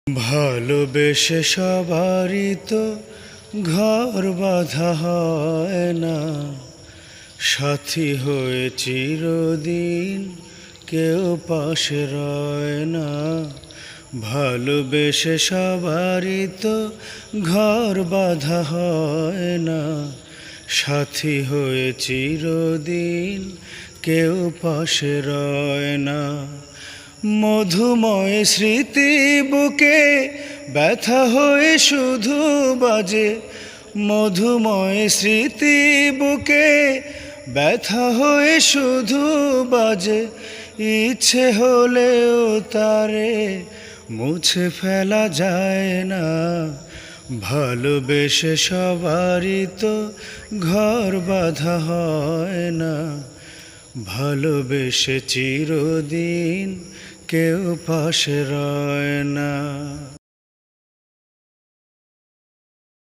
ভালোবেসে সবারই তো ঘর বাঁধা হয় না, সাথী হয়ে চিরদিন কেউ পাশে রয় না। ভালোবেসে সবারই তো ঘর বাঁধা হয় না, সাথী হয়ে চিরদিন কেউ পাশে রয় না। মধুময় স্মৃতি বুকে ব্যথা হয়ে শুধু বাজে, মধুময় স্মৃতি বুকে ব্যথা হয়ে শুধু বাজে। ইচ্ছে হলেও তারে মুছে ফেলা যায় না, ভালোবেসে সবারই তো ঘর বাঁধা হয় না। ভালোবেসে চিরদিন কেউ পাশে রয় না।